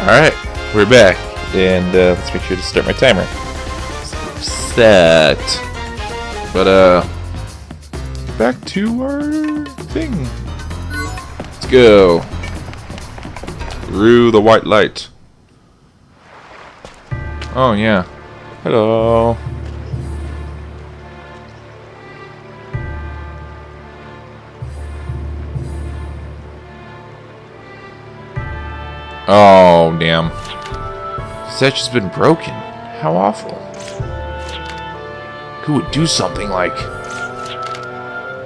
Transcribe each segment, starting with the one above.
Alright, we're back. And let's make sure to start my timer. Set. But, back to our thing. Let's go. Through the white light. Oh, yeah. Hello. Oh, damn. Such has been broken. How awful. Who would do something like...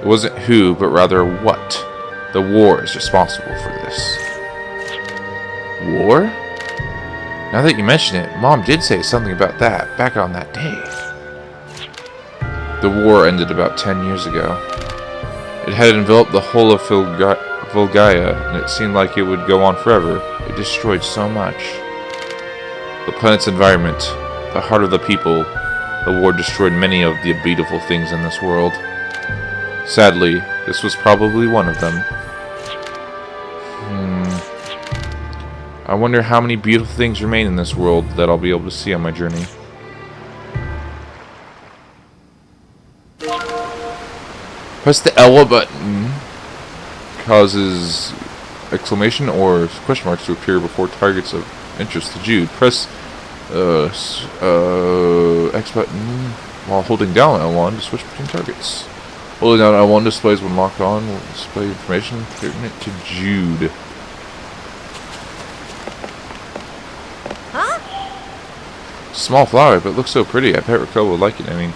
It wasn't who, but rather what. The war is responsible for this. War? Now that you mention it, Mom did say something about that back on that day. The war ended about 10 years ago. It had enveloped the whole of Volgaia, and it seemed like it would go on forever. It destroyed so much. The planet's environment, the heart of the people, the war destroyed many of the beautiful things in this world. Sadly, this was probably one of them. I wonder how many beautiful things remain in this world that I'll be able to see on my journey. Press the L button. Causes exclamation or question marks to appear before targets of interest to Jude. Press X button while holding down L1 to switch between targets. Holding down L1 displays when locked on will display information pertinent to Jude. Huh? Small flower, but it looks so pretty. I bet Raquel would like it. I mean,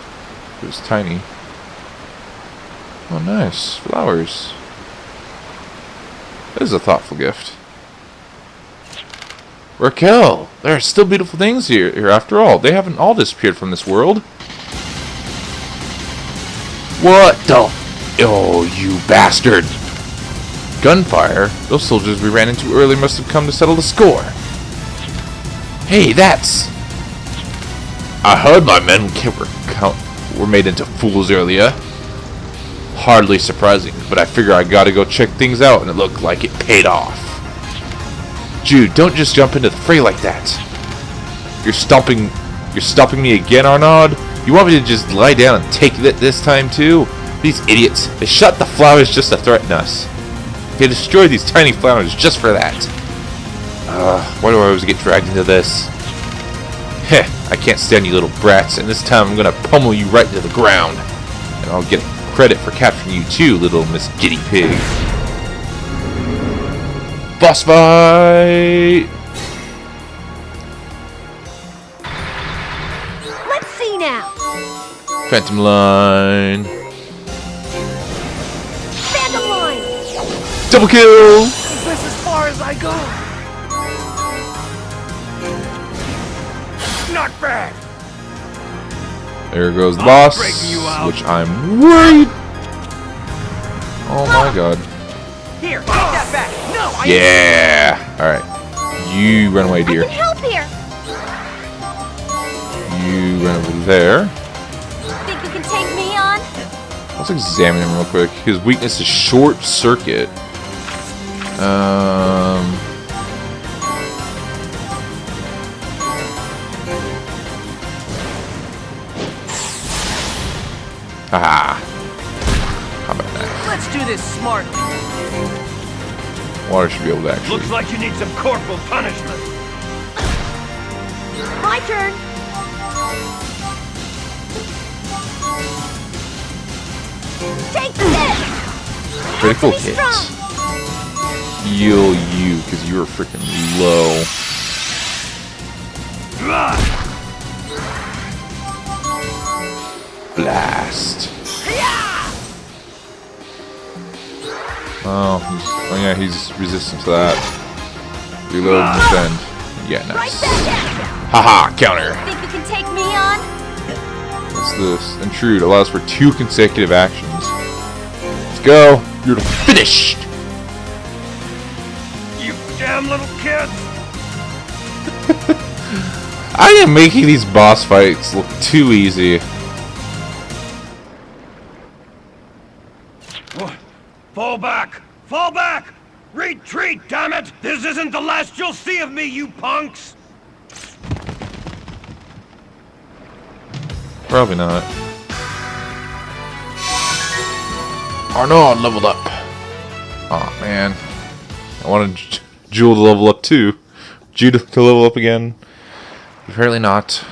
it was tiny. Oh, nice. Flowers. That is a thoughtful gift. Raquel! There are still beautiful things here after all. They haven't all disappeared from this world. What the... Oh, you bastard! Gunfire? Those soldiers we ran into earlier must have come to settle the score. Hey, that's... I heard my men were made into fools earlier. Hardly surprising, but I figure I gotta go check things out, and it looked like it paid off. Jude, don't just jump into the fray like that. You're stopping me again, Arnaud? You want me to just lie down and take it this time too? These idiots, they shot the flowers just to threaten us. They destroyed these tiny flowers just for that. Why do I always get dragged into this? Heh, I can't stand you little brats, and this time I'm gonna pummel you right to the ground. And I'll get credit for capturing you too, little Miss Giddy Pig. Boss fight! Let's see now. Phantom line. Phantom line. Double kill! Is this as far as I go? Not bad. There goes the boss, breaking you out. which I'm worried. Oh my god. Here, take that back. No, I Yeah! Alright. You run away, I dear. can help here. You run over there. Think you can take me on? Let's examine him real quick. His weakness is short circuit. Haha. Combat knife. Let's do this smartly. Water should be able to actually. Looks like you need some corporal punishment. My turn. Take this. Critical Pretty hit. strong. Heal you, because you were freaking low. Blast. Oh yeah, he's resistant to that. Reload and defend. Yeah, Right nice. back at Haha, counter. ya. Think you can take me on? What's this? Intrude allows for 2 consecutive actions. Let's go. You're finished. You damn little kids. I am making these boss fights look too easy. Fall back! Fall back! Retreat, damn it! This isn't the last you'll see of me, you punks! Probably not. Arnaud leveled up. Oh man. I wanted Jewel to level up too. Judah to level up again. Apparently not.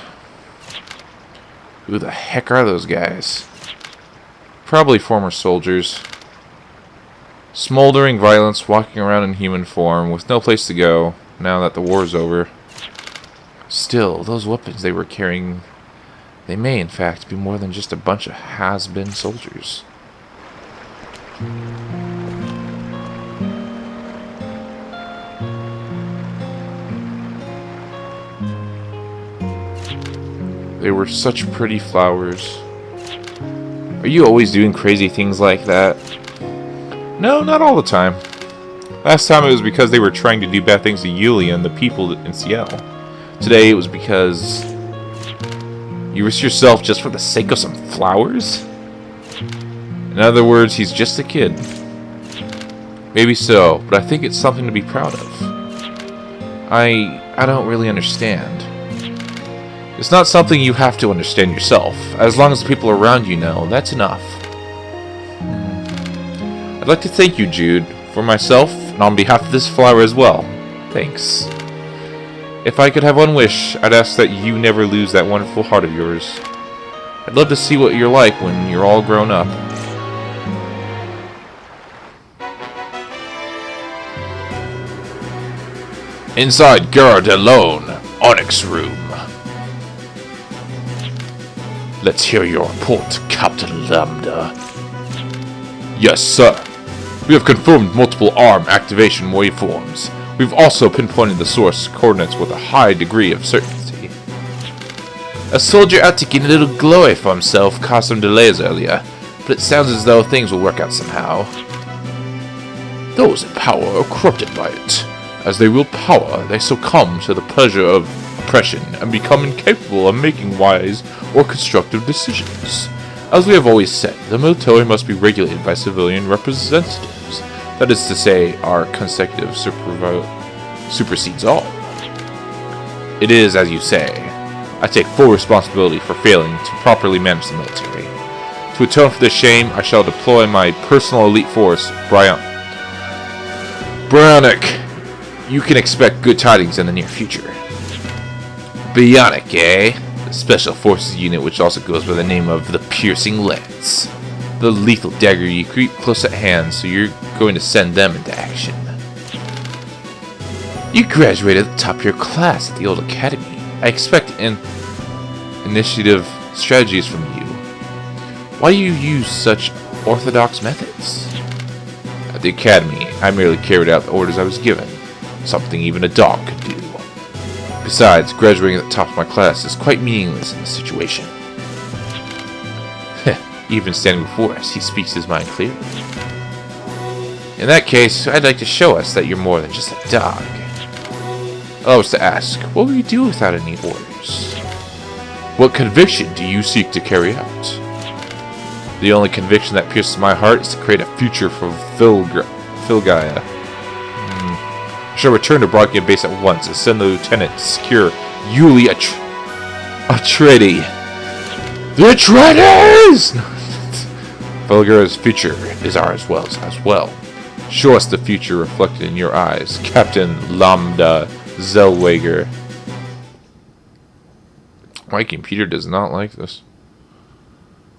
Who the heck are those guys? Probably former soldiers. Smoldering violence, walking around in human form, with no place to go, now that the war's over. Still, those weapons they were carrying, they may in fact be more than just a bunch of has-been soldiers. They were such pretty flowers. Are you always doing crazy things like that? No, not all the time. Last time it was because they were trying to do bad things to Yulia and the people in Seattle. Today it was because you risk yourself just for the sake of some flowers? In other words, he's just a kid. Maybe so, but I think it's something to be proud of. I don't really understand. It's not something you have to understand yourself. As long as the people around you know, that's enough. I'd like to thank you, Jude, for myself, and on behalf of this flower as well. Thanks. If I could have one wish, I'd ask that you never lose that wonderful heart of yours. I'd love to see what you're like when you're all grown up. Inside Gare de Lune, Onyx Room. Let's hear your report, Captain Lambda. Yes, sir. We have confirmed multiple ARM activation waveforms. We've also pinpointed the source coordinates with a high degree of certainty. A soldier out to get a little glory for himself caused some delays earlier, but it sounds as though things will work out somehow. Those in power are corrupted by it. As they wield power, they succumb to the pleasure of oppression and become incapable of making wise or constructive decisions. As we have always said, the military must be regulated by civilian representatives. That is to say, our consecutive supersedes all. It is as you say. I take full responsibility for failing to properly manage the military. To atone for this shame, I shall deploy my personal elite force, Bionic. You can expect good tidings in the near future. Bionic, eh? The Special Forces unit, which also goes by the name of the Piercing Lance. The lethal dagger you keep close at hand, so you're going to send them into action. You graduated at the top of your class at the old academy. I expect initiative strategies from you. Why do you use such orthodox methods? At the academy, I merely carried out the orders I was given. Something even a dog could do. Besides, graduating at the top of my class is quite meaningless in this situation. Even standing before us, he speaks his mind clearly. In that case, I'd like to show us that you're more than just a dog. I was to ask, what will you do without any orders? What conviction do you seek to carry out? The only conviction that pierces my heart is to create a future for Filgaia. I shall return to Brockyan Base at once and send the lieutenant to secure Yulia Atreides. The Atreides! Filgaia's future is ours as well. Show us the future reflected in your eyes, Captain Lambda Zellweger. My computer does not like this.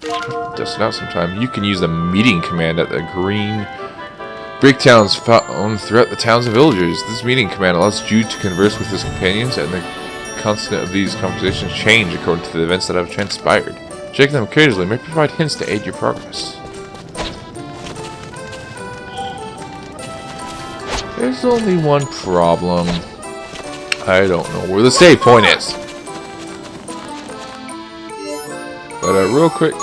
Dust it out sometime. You can use the meeting command at the green breaktowns found throughout the towns and villages. This meeting command allows Jude to converse with his companions, and the content of these conversations change according to the events that have transpired. Checking them occasionally may provide hints to aid your progress. There's only one problem. I don't know where the save point is. But real quick,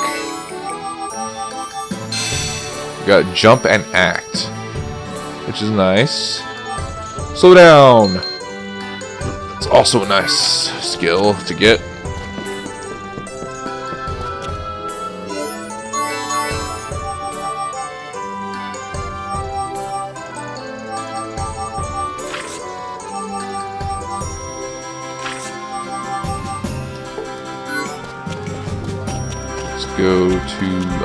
we got jump and act, which is nice. Slow down. It's also a nice skill to get. go to,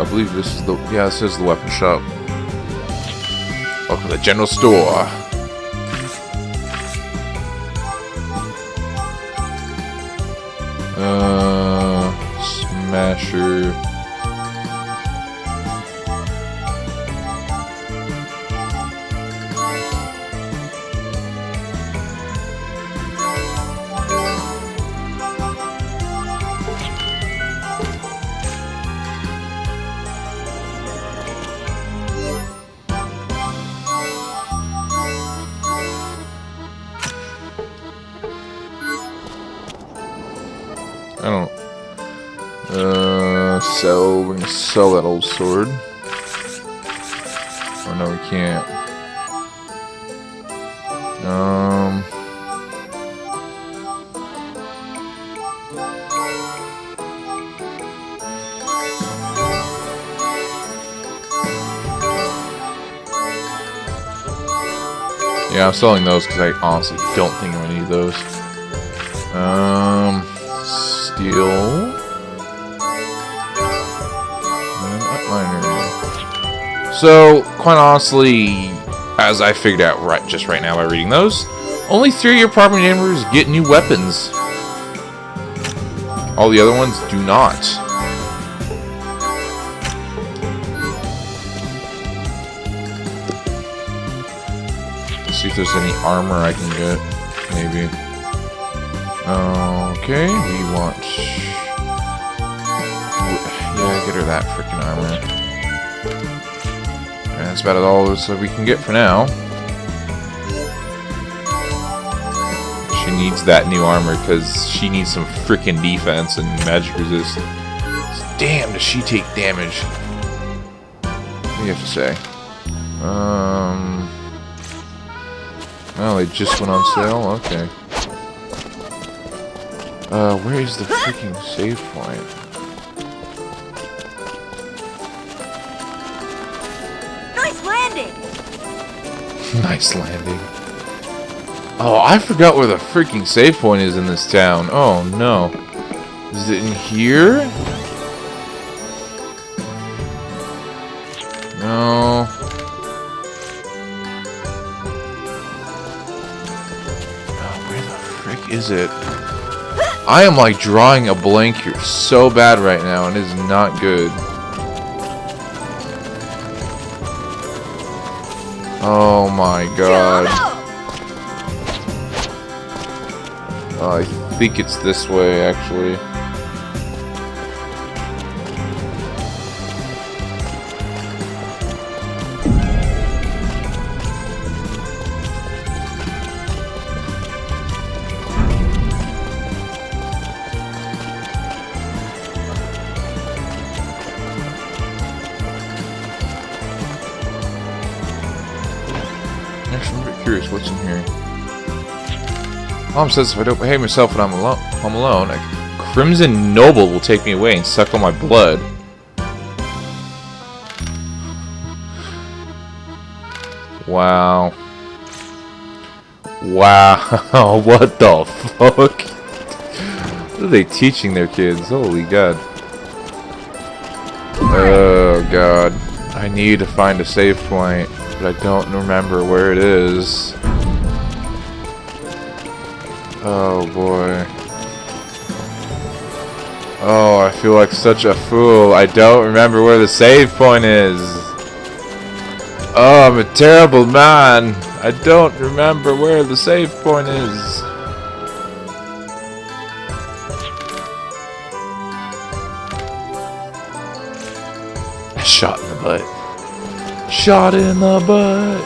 I believe this is the, yeah, this is the weapon shop. Welcome to the general store. Smasher. I don't. Sell. We're gonna sell that old sword. Oh no, we can't. Yeah, I'm selling those because I honestly don't think I'm gonna need those. Steel. So, quite honestly, as I figured out just right now by reading those, only 3 of your property members get new weapons. All the other ones do not. Let's see if there's any armor I can get. Maybe. Okay, we want... Yeah, get her that freaking armor. And that's about all that we can get for now. She needs that new armor because she needs some freaking defense and magic resist. Damn, does she take damage? What do you have to say? Oh, they just went on sale? Okay. Where is the freaking save point? Nice landing! Nice landing. Oh, I forgot where the freaking save point is in this town. Oh, no. Is it in here? No. Oh, where the frick is it? I am like drawing a blank here so bad right now, and it is not good. Oh my god. I think it's this way, actually. Actually, I'm very curious what's in here. Mom says if I don't behave myself when I'm home alone, a Crimson Noble will take me away and suck all my blood. Wow. Wow. What the fuck? What are they teaching their kids? Holy god. Oh god. I need to find a save point, but I don't remember where it is. Oh boy. Oh, I feel like such a fool. I don't remember where the save point is. Oh, I'm a terrible man. I don't remember where the save point is. Shot in the butt. Shot in the butt.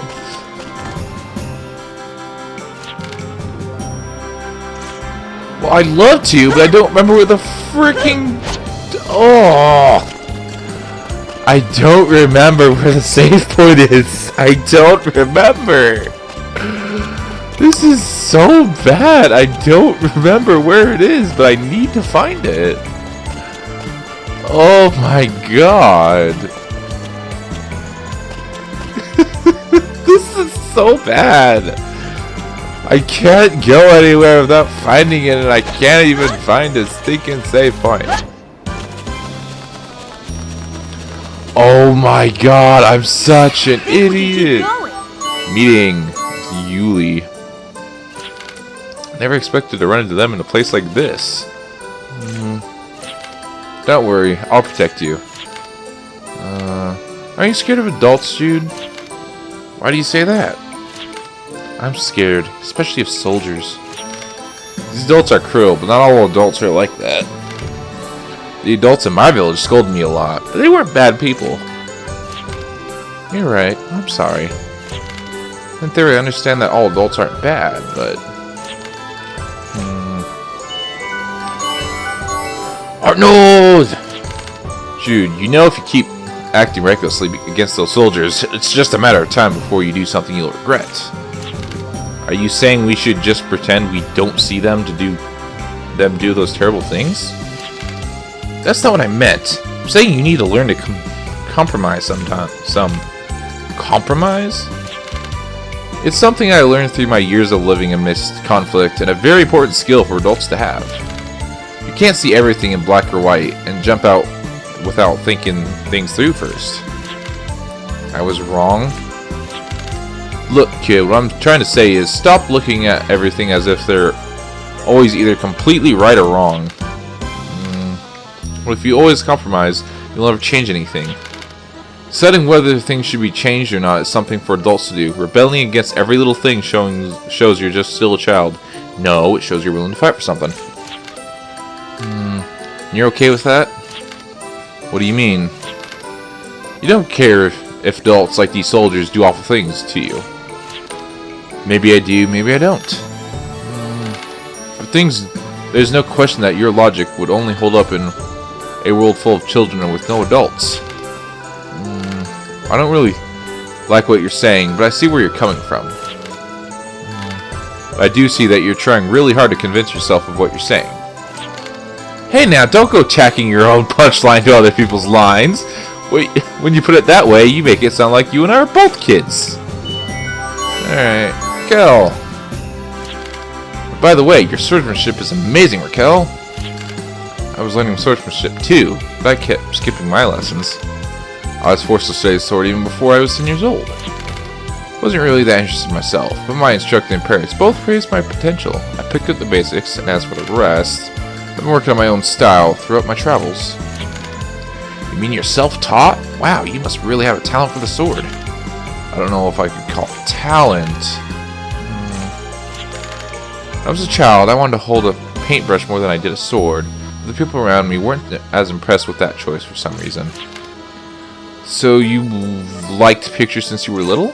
Well, I'd love to, but I don't remember where the freaking... Oh! I don't remember where the save point is. I don't remember. This is so bad. I don't remember where it is, but I need to find it. Oh my god. This is so bad. I can't go anywhere without finding it, and I can't even find a stinking save point. Oh my god, I'm such an Think we can idiot. keep going. Meeting Yuli. Never expected to run into them in a place like this. Don't worry, I'll protect you. Are you scared of adults, Jude? Why do you say that? I'm scared, especially of soldiers. These adults are cruel, but not all adults are like that. The adults in my village scolded me a lot, but they weren't bad people. You're right, I'm sorry. In theory, I understand that all adults aren't bad, but... Arnold! Jude, you know if you keep acting recklessly against those soldiers, it's just a matter of time before you do something you'll regret. Are you saying we should just pretend we don't see them to do those terrible things? That's not what I meant. I'm saying you need to learn to compromise sometimes. Compromise? It's something I learned through my years of living amidst conflict, and a very important skill for adults to have. You can't see everything in black or white and jump out without thinking things through first. I was wrong. Look, kid, what I'm trying to say is stop looking at everything as if they're always either completely right or wrong. Well, if you always compromise, you'll never change anything. Deciding whether things should be changed or not is something for adults to do. Rebelling against every little thing shows you're just still a child. No, it shows you're willing to fight for something. You're okay with that? What do you mean? You don't care if adults like these soldiers do awful things to you. Maybe I do, maybe I don't. There's no question that your logic would only hold up in a world full of children and with no adults. I don't really like what you're saying, but I see where you're coming from. I do see that you're trying really hard to convince yourself of what you're saying. Hey now, don't go tacking your own punchline to other people's lines. When you put it that way, you make it sound like you and I are both kids. Alright, Raquel. By the way, your swordsmanship is amazing, Raquel. I was learning swordsmanship too, but I kept skipping my lessons. I was forced to study the sword even before I was 10 years old. I wasn't really that interested myself, but my instructor and parents both praised my potential. I picked up the basics, and as for the rest, I've been working on my own style throughout my travels. You mean you're self-taught? Wow, you must really have a talent for the sword. I don't know if I could call it talent. When I was a child, I wanted to hold a paintbrush more than I did a sword, but the people around me weren't as impressed with that choice for some reason. So you liked pictures since you were little?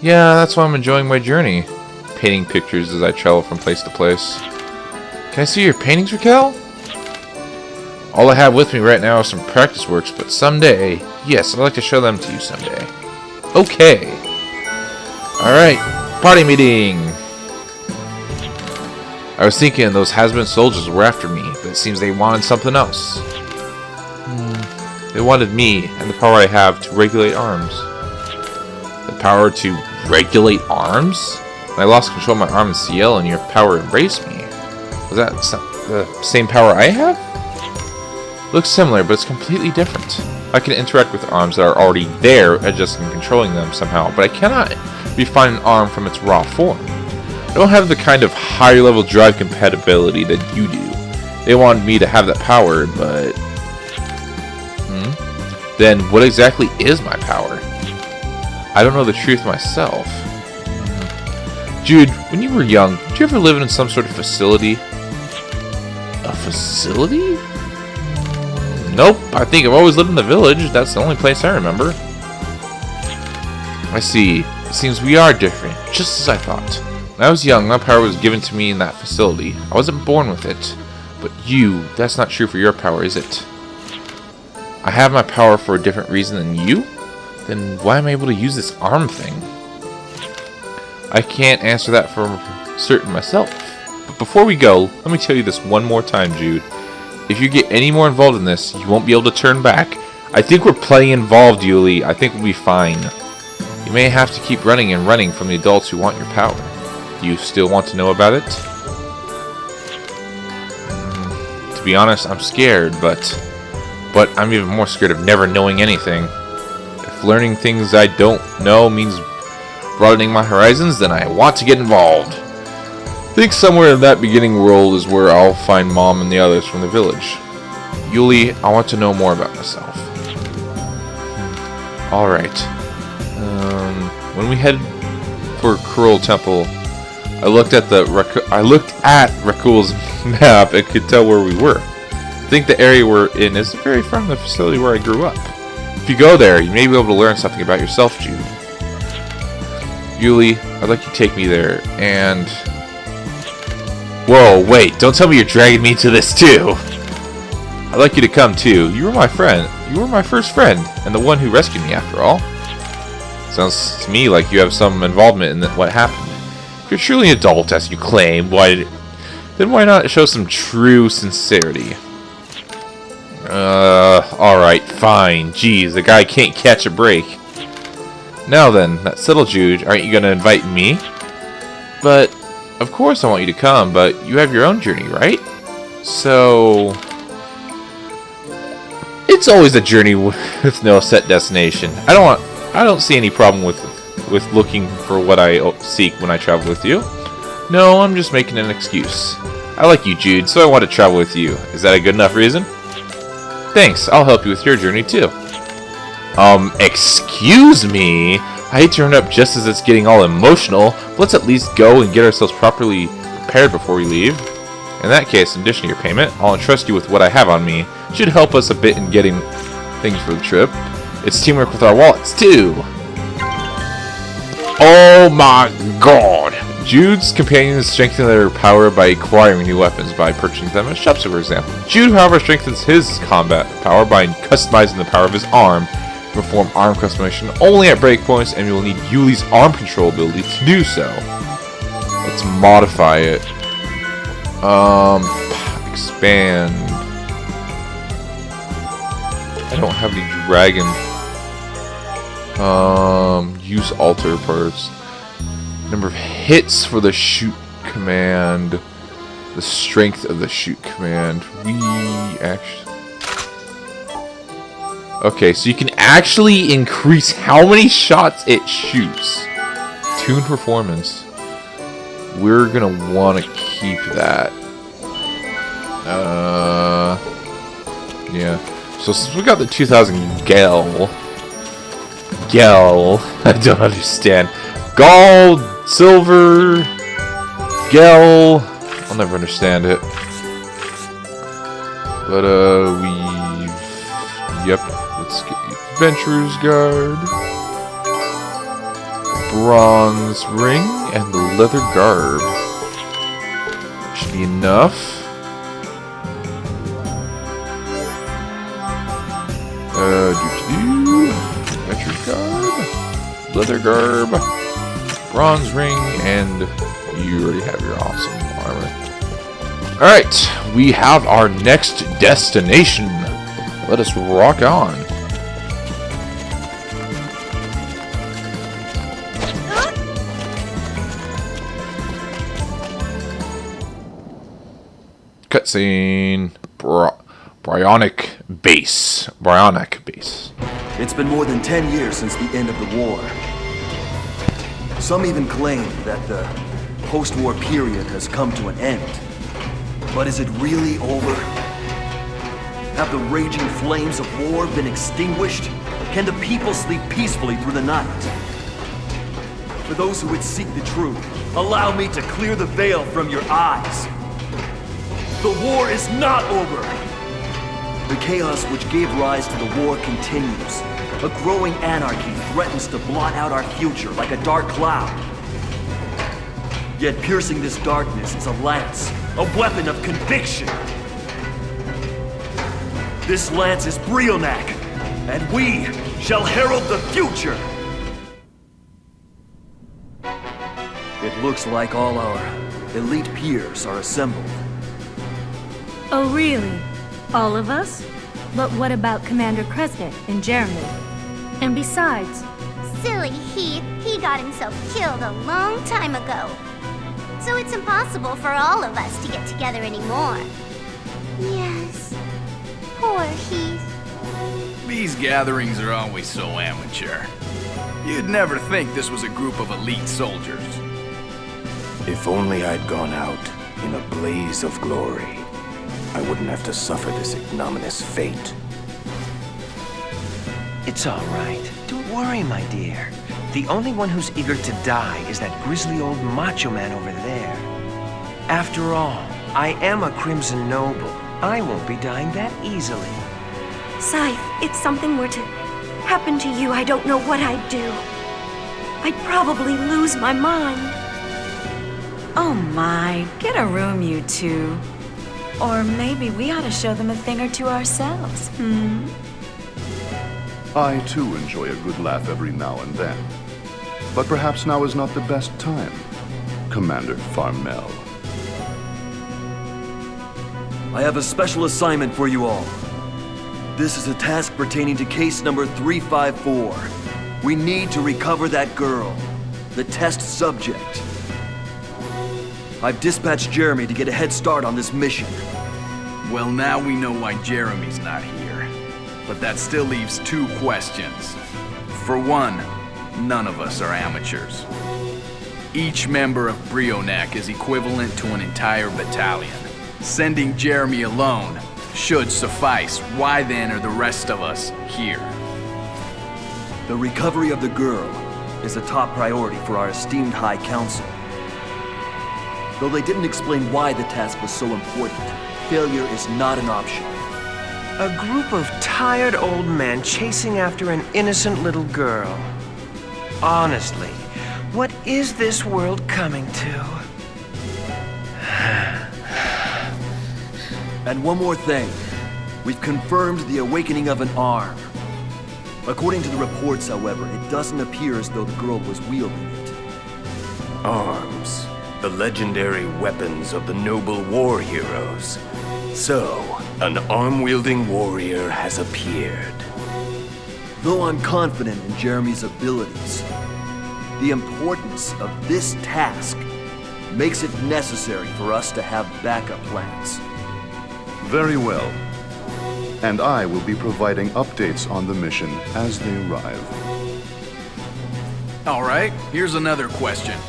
Yeah, that's why I'm enjoying my journey. Painting pictures as I travel from place to place. Can I see your paintings, Raquel? All I have with me right now are some practice works, but someday, yes, I'd like to show them to you someday. Okay. Alright, party meeting. I was thinking those has-been soldiers were after me, but it seems they wanted something else. They wanted me and the power I have to regulate arms. The power to regulate arms? When I lost control of my arm in CL and your power embraced me. Was that the same power I have? Looks similar, but it's completely different. I can interact with arms that are already there, adjusting and controlling them somehow, but I cannot refine an arm from its raw form. I don't have the kind of higher level drive compatibility that you do. They wanted me to have that power, but... Then what exactly is my power? I don't know the truth myself. Jude, when you were young, did you ever live in some sort of facility? A facility? Nope, I think I've always lived in the village. That's the only place I remember. I see. It seems we are different, just as I thought. When I was young, my power was given to me in that facility. I wasn't born with it. But you, that's not true for your power, is it? I have my power for a different reason than you? Then why am I able to use this arm thing? I can't answer that for certain myself. But before we go, let me tell you this one more time, Jude. If you get any more involved in this, you won't be able to turn back. I think we're plenty involved, Yuli. I think we'll be fine. You may have to keep running and running from the adults who want your power. Do you still want to know about it? To be honest, I'm scared, but but I'm even more scared of never knowing anything. If learning things I don't know means broadening my horizons, then I want to get involved. I think somewhere in that beginning world is where I'll find Mom and the others from the village. Yuli, I want to know more about myself. Alright. When we headed for Kurul Temple, I looked at Rakul's map and could tell where we were. I think the area we're in is very far from the facility where I grew up. If you go there, you may be able to learn something about yourself, Jude. Yuli, I'd like you to take me there, and... Whoa, wait, don't tell me you're dragging me to this too! I'd like you to come too. You were my friend. You were my first friend, and the one who rescued me after all. Sounds to me like you have some involvement in what happened. If you're truly an adult, as you claim, then why not show some true sincerity? Alright, fine. Jeez, the guy can't catch a break. Now then, that's settled, Jude. Aren't you gonna invite me? But, of course I want you to come, but you have your own journey, right? So... It's always a journey with no set destination. I don't see any problem with looking for what I seek when I travel with you. No, I'm just making an excuse. I like you, Jude, so I want to travel with you. Is that a good enough reason? Thanks, I'll help you with your journey too. Excuse me? I hate to turn up just as it's getting all emotional, but let's at least go and get ourselves properly prepared before we leave. In that case, in addition to your payment, I'll entrust you with what I have on me. It should help us a bit in getting things for the trip. It's teamwork with our wallets too. Oh my god! Jude's companions strengthen their power by acquiring new weapons by purchasing them at shops, for example. Jude, however, strengthens his combat power by customizing the power of his arm to perform arm customization only at breakpoints, and you will need Yuli's arm control ability to do so. Let's modify it. Expand. I don't have any dragon. Use alter parts. Number of hits for the shoot command. The strength of the shoot command. Okay, so you can actually increase how many shots it shoots. Tune performance. We're gonna want to keep that. Yeah. So since we got the 2000 Gel, I don't understand. Gold, silver, Gel. I'll never understand it. But yep. Let's get the Adventurer's Guard, bronze ring, and the leather garb. Should be enough. Adventurer's Garb, leather garb, bronze ring, and you already have your awesome armor. Alright, we have our next destination. Let us rock on. Cutscene. Bryonic base. It's been more than 10 years since the end of the war. Some even claim that the post-war period has come to an end. But is it really over? Have the raging flames of war been extinguished? Can the people sleep peacefully through the night? For those who would seek the truth, allow me to clear the veil from your eyes. The war is not over! The chaos which gave rise to the war continues. A growing anarchy threatens to blot out our future like a dark cloud. Yet piercing this darkness is a lance, a weapon of conviction. This lance is Brionac, and we shall herald the future! It looks like all our elite peers are assembled. Oh, really? All of us? But what about Commander Kresnik and Jeremy? And besides... Silly Heath, he got himself killed a long time ago. So it's impossible for all of us to get together anymore. Yes, poor Heath. These gatherings are always so amateur. You'd never think this was a group of elite soldiers. If only I'd gone out in a blaze of glory, I wouldn't have to suffer this ignominious fate. It's all right. Don't worry, my dear. The only one who's eager to die is that grisly old macho man over there. After all, I am a Crimson Noble. I won't be dying that easily. Scythe, if something were to happen to you, I don't know what I'd do. I'd probably lose my mind. Oh my, get a room, you two. Or maybe we ought to show them a thing or two ourselves, I too enjoy a good laugh every now and then. But perhaps now is not the best time, Commander Farmel. I have a special assignment for you all. This is a task pertaining to case number 354. We need to recover that girl, the test subject. I've dispatched Jeremy to get a head start on this mission. Well, now we know why Jeremy's not here. But that still leaves two questions. For one, none of us are amateurs. Each member of Brionac is equivalent to an entire battalion. Sending Jeremy alone should suffice. Why then are the rest of us here? The recovery of the girl is a top priority for our esteemed High Council. Though they didn't explain why the task was so important, failure is not an option. A group of tired old men chasing after an innocent little girl. Honestly, what is this world coming to? And one more thing. We've confirmed the awakening of an arm. According to the reports, however, it doesn't appear as though the girl was wielding it. Arms, the legendary weapons of the noble war heroes. So, an arm-wielding warrior has appeared. Though I'm confident in Jeremy's abilities, the importance of this task makes it necessary for us to have backup plans. Very well. And I will be providing updates on the mission as they arrive. All right, here's another question.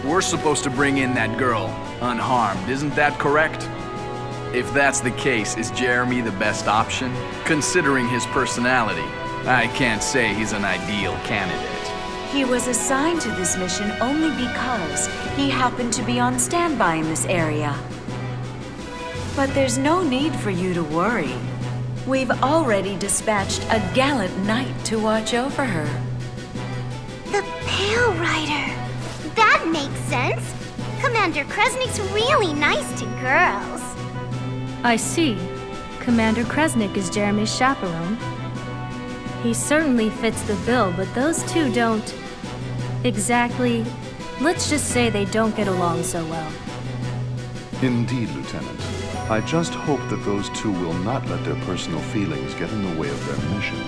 We're supposed to bring in that girl unharmed, isn't that correct? If that's the case, is Jeremy the best option? Considering his personality, I can't say he's an ideal candidate. He was assigned to this mission only because he happened to be on standby in this area. But there's no need for you to worry. We've already dispatched a gallant knight to watch over her. The Pale Rider. That makes sense. Commander Kresnik's really nice to girls. I see. Commander Kresnik is Jeremy's chaperone. He certainly fits the bill, but those two don't exactly... Let's just say they don't get along so well. Indeed, Lieutenant. I just hope that those two will not let their personal feelings get in the way of their mission.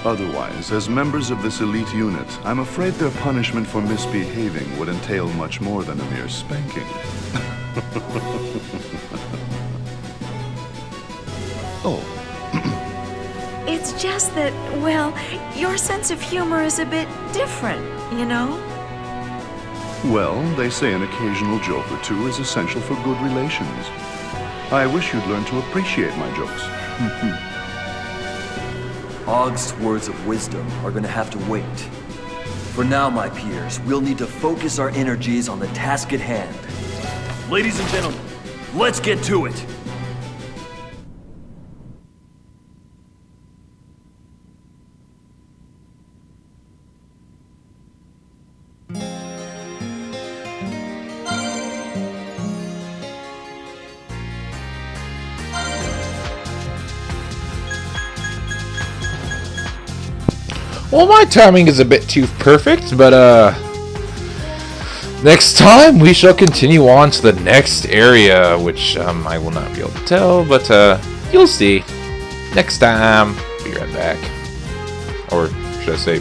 Otherwise, as members of this elite unit, I'm afraid their punishment for misbehaving would entail much more than a mere spanking. Oh. It's just that, well, your sense of humor is a bit different, you know? Well, they say an occasional joke or two is essential for good relations. I wish you'd learn to appreciate my jokes. Ogg's words of wisdom are gonna have to wait. For now, my peers, we'll need to focus our energies on the task at hand. Ladies and gentlemen, let's get to it! Well, my timing is a bit too perfect, but next time we shall continue on to the next area, which I will not be able to tell, but you'll see next time. Be right back. Or should I say